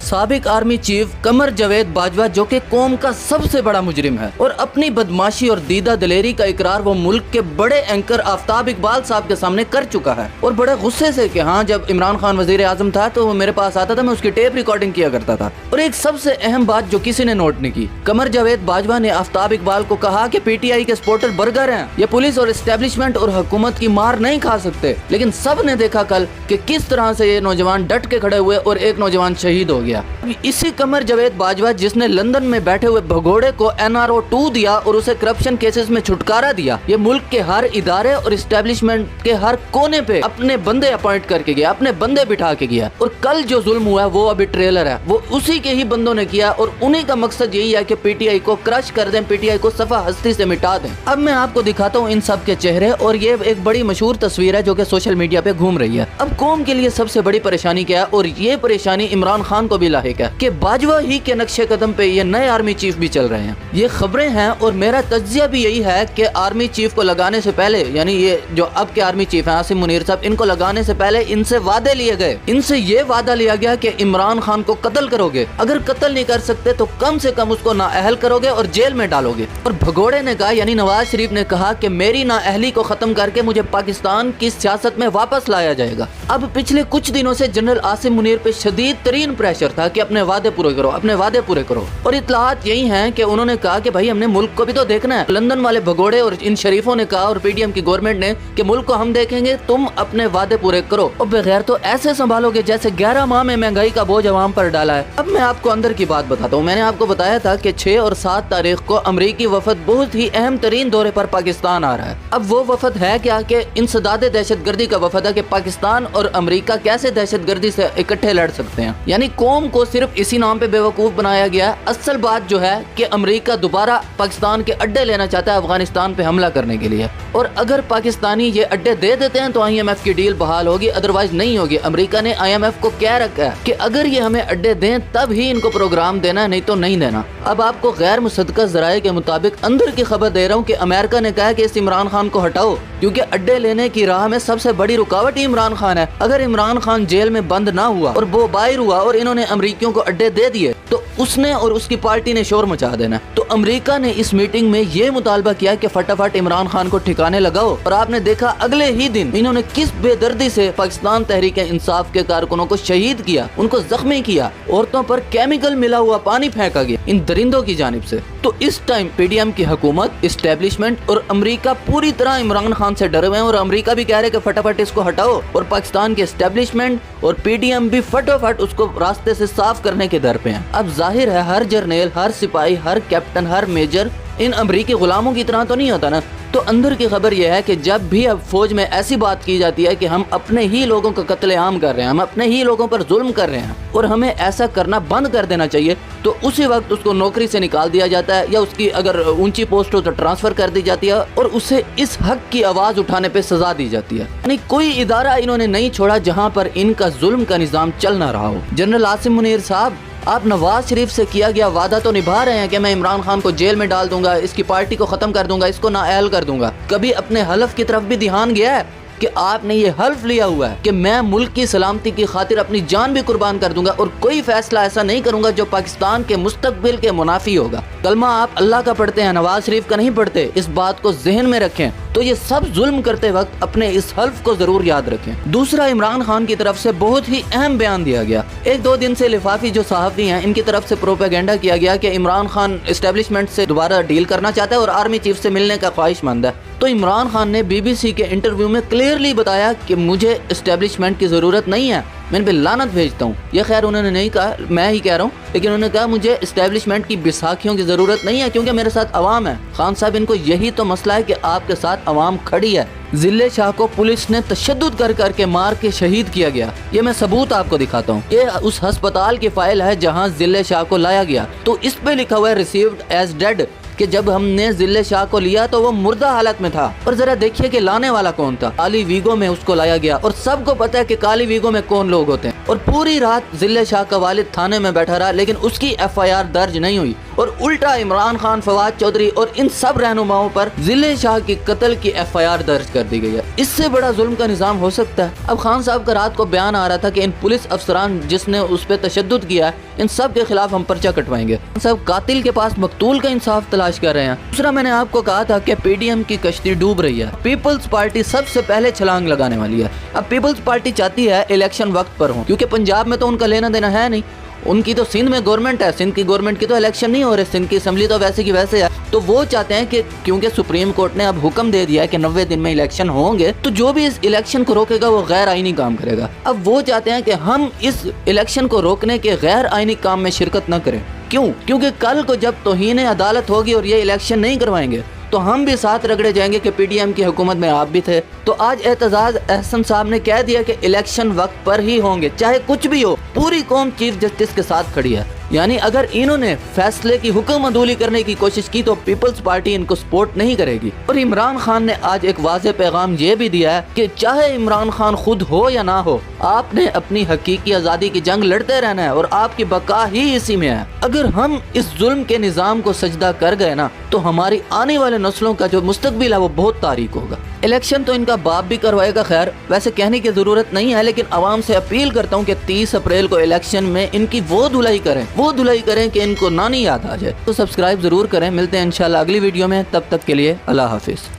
साबिक army chief Qamar Javed Bajwa, जो कि कौम का सबसे बड़ा मुजरिम है और अपनी बदमाशी और दीदा दलेरी का इकरार वो मुल्क के बड़े एंकर आफ्ताब इकबाल साहब के सामने कर चुका है, और बड़े गुस्से से कि हाँ, जब इमरान खान वजीर आजम था तो वो मेरे पास आता था, मैं उसकी टेप रिकॉर्डिंग किया करता था। और एक सबसे अहम बात जो किसी ने नोट नहीं की, कमर जावेद बाजवा ने आफ्ताब इकबाल को कहा कि पीटीआई के सपोर्टर बर्गर हैं, ये पुलिस और एस्टेब्लिशमेंट और हुकूमत की मार नहीं खा सकते। लेकिन सब ने देखा कल कि किस तरह से ये नौजवान डट के खड़े हुए और एक नौजवान शहीद हो गया। इसी कमर जावेद बाजवा जिसने लंदन में बैठे हुए भगोड़े को NRO 2 दिया और उसे करप्शन केसेस में छुटकारा दिया, ये मुल्क के हर इदारे और एस्टेब्लिशमेंट के हर कोने पे अपने बंदे अपॉइंट करके गया, अपने बंदे बिठा के गया। और कल जो जुल्म हुआ है वो अभी ट्रेलर है, वो उसी के ही बंदों ने किया और उन्हीं का मकसद यही है कि पीटीआई को क्रश कर दें, पीटीआई को सफा हस्ती से मिटा दें। अब मैं आपको दिखाता हूँ इन सब के चेहरे, और ये एक बड़ी मशहूर तस्वीर है जो कि सोशल मीडिया पे घूम रही है। अब कौम के लिए सबसे बड़ी परेशानी क्या है, और ये परेशानी इमरान खान को भी लाहिक है कि बाजवा ही के नक्शे कदम पे ये नए आर्मी चीफ भी चल रहे हैं। ये खबरें हैं और मेरा तज्जिया भी यही है कि आर्मी चीफ को लगाने से पहले, यानी ये जो अब के आर्मी चीफ हैं आसिम मुनीर साहब, इनको लगाने से पहले इनसे वादे लिए गए। इनसे ये वादा लिया गया कि इमरान खान को कत्ल करोगे, अगर कत्ल नहीं कर सकते तो कम से कम उसको नाअहल करोगे और जेल में डालोगे। और भगोड़े ने कहा, यानी नवाज शरीफ ने कहा कि मेरी नाअहली को खत्म करके मुझे पाकिस्तान की सियासत में वापस लाया जाएगा। अब पिछले कुछ दिनों से जनरल आसिम मुनीर पे शदीद तरीन प्रेशर था कि अपने वादे पूरे करो, अपने वादे पूरे करो। और इत्तलात यही हैं कि उन्होंने कहा कि भाई हमने मुल्क को भी तो देखना है। लंदन वाले भगोड़े और इन शरीफों ने कहा और पीडीएम की गवर्नमेंट ने कि मुल्क को हम देखेंगे, तुम अपने वादे पूरे करो। और बगैर तो ऐसे संभालोगे जैसे 11 माह में महंगाई का बोझ अवाम पर डाला है। अब मैं आपको अंदर की बात बताता हूँ। मैंने आपको बताया था कि 6 और 7 तारीख को अमरीकी वफद बहुत ही अहम तरीन दौरे पर पाकिस्तान आ रहा है। अब वो वफद है क्या कि इंसदादे दहशतगर्दी का वफद है कि पाकिस्तान और अमरीका कैसे दहशतगर्दी से इकट्ठे लड़ सकते हैं। यानी कौम को सिर्फ इसी नाम पे बेवकूफ बनाया गया। असल बात जो है कि अमरीका दोबारा पाकिस्तान के अड्डे लेना चाहता है अफगानिस्तान पे हमला करने के लिए, और अगर पाकिस्तानी ये अड्डे दे देते हैं तो IMF की डील बहाल होगी, अदरवाइज नहीं होगी। अमरीका ने IMF को कह रखा है कि अगर ये हमें अड्डे दें तब ही इनको प्रोग्राम देना है, नहीं तो नहीं देना। अब आपको गैर मुसद्दक़ा ज़राए के मुताबिक अंदर की खबर दे रहा हूँ कि अमेरिका ने कहा कि इस इमरान खान को हटाओ, क्योंकि अड्डे लेने की राह में सबसे बड़ी रुकावट ही इमरान खान है। अगर इमरान खान जेल में बंद ना हुआ और वो बाहर हुआ और इन्होंने अमरीकियों को अड्डे दे दिए तो उसने और उसकी पार्टी ने शोर मचा देना। तो अमेरिका ने इस मीटिंग में ये मुतालबा किया कि फटाफट इमरान खान को ठिकाने लगाओ। और आपने देखा अगले ही दिन इन्होंने किस बेदर्दी से पाकिस्तान तहरीक इंसाफ के कारकुनों को शहीद किया, उनको जख्मी किया, औरतों पर केमिकल मिला हुआ पानी फेंका गया इन दरिंदों की जानिब से। तो इस टाइम पीडीएम की हुकूमत, एस्टेब्लिशमेंट और अमरीका पूरी तरह इमरान खान से डरे हुए हैं, और अमरीका भी कह रहे कि फटाफट इसको हटाओ, और पाकिस्तान के एस्टेब्लिशमेंट और पीडीएम भी फटाफट उसको रास्ते से साफ करने के दर पे हैं। अब जाहिर है हर जर्नल, हर सिपाही, हर कैप्टन, हर मेजर इन अमरीकी गुलामों की तरह तो नहीं होता ना। तो अंदर की खबर यह है कि जब भी अब फौज में ऐसी बात की जाती है कि हम अपने ही लोगों का कत्लेआम कर रहे हैं, हम अपने ही लोगों पर जुल्म कर रहे हैं और हमें ऐसा करना बंद कर देना चाहिए, तो उसी वक्त उसको नौकरी से निकाल दिया जाता है, या उसकी अगर ऊंची पोस्ट हो तो ट्रांसफर कर दी जाती है, और उसे इस हक की आवाज उठाने पे सजा दी जाती है। यानी कोई इदारा इन्होंने नहीं छोड़ा जहाँ पर इनका जुल्म का निजाम चल ना रहा हो। जनरल आसिम मुनीर साहब, आप नवाज शरीफ से किया गया वादा तो निभा रहे हैं कि मैं इमरान खान को जेल में डाल दूंगा, इसकी पार्टी को खत्म कर दूंगा, इसको नाअहल कर दूंगा। कभी अपने हलफ की तरफ भी ध्यान गया है कि आपने ये हल्फ लिया हुआ है कि मैं मुल्क की सलामती की खातिर अपनी जान भी कुर्बान कर दूंगा और कोई फैसला ऐसा नहीं करूंगा जो पाकिस्तान के मुस्तकबिल के मुनाफी होगा। कलमा आप अल्लाह का पढ़ते हैं, नवाज शरीफ का नहीं पढ़ते, इस बात को जहन में रखें। तो ये सब जुल्म करते वक्त अपने इस हल्फ को जरूर याद रखें। दूसरा, इमरान खान की तरफ से बहुत ही अहम बयान दिया गया। 1-2 दिन से लिफाफी जो सहाफ़ी हैं इनकी तरफ से प्रोपेगेंडा किया गया कि इमरान खान एस्टेब्लिशमेंट से दोबारा डील करना चाहता है और आर्मी चीफ से मिलने का ख्वाहिशमंद है। तो इमरान खान ने BBC के इंटरव्यू में क्लियरली बताया कि मुझे एस्टेब्लिशमेंट की ज़रूरत नहीं है, मैं इन पे लानत भेजता हूँ। ये खैर उन्होंने नहीं कहा, मैं ही कह रहा हूँ, लेकिन उन्होंने कहा मुझे एस्टेब्लिशमेंट की बैसाखियों की ज़रूरत नहीं है क्योंकि मेरे साथ अवाम है। खान साहब, इनको यही तो मसला है कि आपके साथ अवाम खड़ी है। जिले शाह को पुलिस ने तशद्दुद कर करके मार के शहीद किया गया। ये मैं सबूत आपको दिखाता हूँ। ये उस अस्पताल की फाइल है जहाँ जिले शाह को लाया गया। तो इस पे लिखा हुआ है रिसीव्ड एज डेड, کہ جب ہم نے ضلع شاہ کو لیا تو وہ مردہ حالت میں تھا، اور ذرا دیکھیے کہ لانے والا کون تھا۔ کالی ویگو میں اس کو لایا گیا، اور سب کو پتا ہے کہ کالی ویگو میں کون لوگ ہوتے ہیں، اور پوری رات ضلع شاہ کا والد تھانے میں بیٹھا رہا، لیکن اس کی FIR درج نہیں ہوئی، اور الٹا عمران خان، فواد چودھری اور ان سب رہنماؤں پر ضلع شاہ کی قتل کی FIR درج کر دی گئی ہے۔ اس سے بڑا ظلم کا نظام ہو سکتا ہے؟ اب خان صاحب کا رات کو بیان آ رہا تھا کہ ان پولیس افسران جس نے اس پہ تشدد کیا ہے، ان سب کے خلاف ہم پرچہ کٹوائیں گے۔ سب قاتل کے پاس مقتول کا انصاف تلاش کر رہے ہیں۔ دوسرا، میں نے آپ کو کہا تھا کہ PDM کی کشتی ڈوب رہی ہے، پیپلز پارٹی سب سے پہلے چھلانگ لگانے والی ہے۔ اب پیپلز پارٹی چاہتی ہے الیکشن وقت پر ہوں، کیونکہ پنجاب میں تو ان کا لینا دینا ہے نہیں، ان کی تو سندھ میں گورنمنٹ ہے، سندھ کی گورنمنٹ کی تو الیکشن نہیں ہو رہے، سندھ کی اسمبلی تو ویسے کی ویسے ہے، تو وہ چاہتے ہیں کہ کیونکہ سپریم کورٹ نے اب حکم دے دیا ہے کہ 90 دن میں الیکشن ہوں گے، تو جو بھی اس الیکشن کو روکے گا وہ غیر آئینی کام کرے گا۔ اب وہ چاہتے ہیں کہ ہم اس الیکشن کو روکنے کے غیر آئینی کام میں شرکت نہ کریں۔ کیوں؟ کیونکہ کل کو جب توہین عدالت ہوگی اور یہ الیکشن نہیں کروائیں گے تو ہم بھی ساتھ رگڑے جائیں گے کہ PDM کی حکومت میں آپ بھی تھے۔ تو آج اعتزاز احسن صاحب نے کہہ دیا کہ الیکشن وقت پر ہی ہوں گے، چاہے کچھ بھی ہو۔ پوری قوم چیف جسٹس کے ساتھ کھڑی ہے، یعنی اگر انہوں نے فیصلے کی حکم عدولی کرنے کی کوشش کی تو پیپلز پارٹی ان کو سپورٹ نہیں کرے گی۔ اور عمران خان نے آج ایک واضح پیغام یہ بھی دیا ہے کہ چاہے عمران خان خود ہو یا نہ ہو، آپ نے اپنی حقیقی آزادی کی جنگ لڑتے رہنا ہے، اور آپ کی بقا ہی اسی میں ہے۔ اگر ہم اس ظلم کے نظام کو سجدہ کر گئے نا تو ہماری آنے والے نسلوں کا جو مستقبل ہے وہ بہت تاریک ہوگا۔ الیکشن تو ان کا باپ بھی کروائے گا، خیر ویسے کہنے کی ضرورت نہیں ہے، لیکن عوام سے اپیل کرتا ہوں کہ 30 اپریل کو الیکشن میں ان کی وہ دھلائی کریں کہ ان کو نانی یاد آ جائے۔ تو سبسکرائب ضرور کریں، ملتے ہیں انشاءاللہ اگلی ویڈیو میں، تب تک کے لیے اللہ حافظ۔